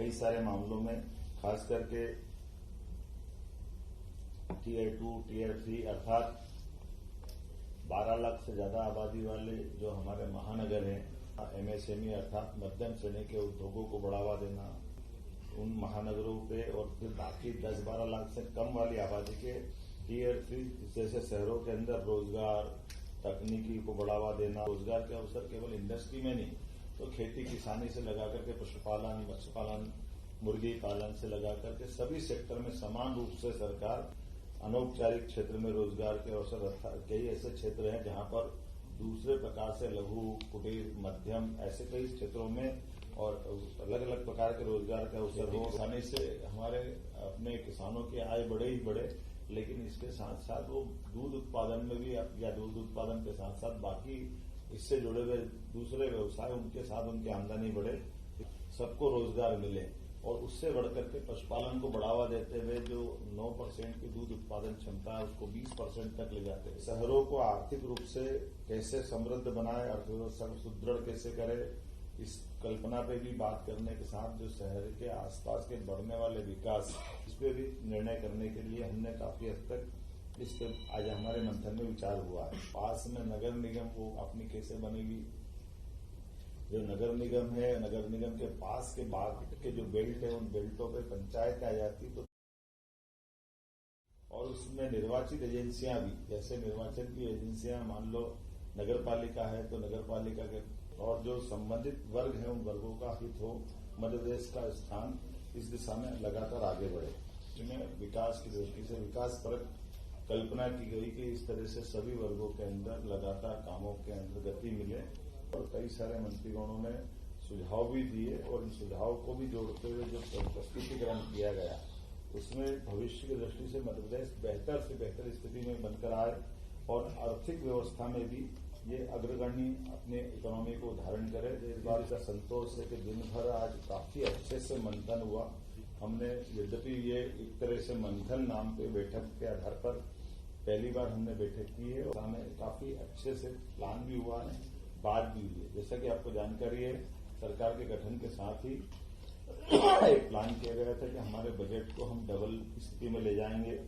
कई सारे मामलों में, खास करके टीयर 2, टीयर 3 अर्थात 12 लाख से ज्यादा आबादी वाले जो हमारे महानगर हैं, एमएसएमई अर्थात मध्यम श्रेणी के उद्योगों को बढ़ावा देना, उन महानगरों पे, और फिर बाकी 10-12 लाख से कम वाली आबादी के टीयर 3 जैसे शहरों के अंदर रोजगार, तकनीकी को बढ़ावा देना, रोजगार के अवसर केवल इंडस्ट्री में नहीं तो खेती किसानी से लगा करके पशुपालन, मत्स्य पालन, मुर्गी पालन से लगा करके सभी सेक्टर में समान रूप से सरकार अनौपचारिक क्षेत्र में रोजगार के अवसर, कई ऐसे क्षेत्र हैं जहां पर दूसरे प्रकार से लघु, कुटीर, मध्यम ऐसे कई क्षेत्रों में और अलग अलग प्रकार के रोजगार के अवसर हो। किसानी से हमारे अपने किसानों की आय बढ़े ही बढ़े, लेकिन इसके साथ साथ वो दूध उत्पादन में भी या दूध उत्पादन के साथ साथ बाकी इससे जुड़े हुए दूसरे व्यवसाय, उनके साथ उनकी आमदनी बढ़े, सबको रोजगार मिले। और उससे बढ़कर के पशुपालन को बढ़ावा देते हुए जो 9% की दूध उत्पादन क्षमता है उसको 20% तक ले जाते हैं। शहरों को आर्थिक रूप से कैसे समृद्ध बनाए, अर्थव्यवस्था को सुदृढ़ कैसे करे, इस कल्पना पे भी बात करने के साथ जो शहर के आसपास के बढ़ने वाले विकास, इस पे भी निर्णय करने के लिए हमने काफी हद तक इस पे आज हमारे मंथन में विचार हुआ है। पास में नगर निगम वो अपनी कैसे बनेगी, जो नगर निगम है, नगर निगम के पास के बाद के जो बेल्ट है, उन बेल्टों पे पंचायत आ जाती तो, और उसमें निर्वाचित एजेंसियां भी, जैसे निर्वाचन की एजेंसियां मान लो नगर पालिका है तो नगर पालिका के, और जो संबंधित वर्ग है उन वर्गों का हित हो, मध्य प्रदेश का स्थान इस दिशा में लगातार आगे बढ़े। जिन्हें विकास की दृष्टि से विकास परक कल्पना की गई कि इस तरह से सभी वर्गों के अंदर लगातार कामों के अंदर गति मिले। और कई सारे मंत्रीगणों ने सुझाव भी दिए और इन सुझाव को भी जोड़ते हुए जो प्रस्तुतिकरण किया गया उसमें भविष्य की दृष्टि से मध्य प्रदेश बेहतर से बेहतर स्थिति में बनकर आए और आर्थिक व्यवस्था में भी ये अग्रगण्य अपने इकोनॉमी को धारण करे। इस बात का संतोष है कि दिन भर आज काफी अच्छे से मंथन हुआ। हमने यद्यपि ये एक तरह से मंथन नाम पे बैठक के आधार पर पहली बार हमने बैठक की है और हमें काफी अच्छे से प्लान भी हुआ है, बात भी हुई है। जैसा कि आपको जानकारी है, सरकार के गठन के साथ ही एक प्लान किया गया था कि हमारे बजट को हम डबल स्थिति में ले जाएंगे।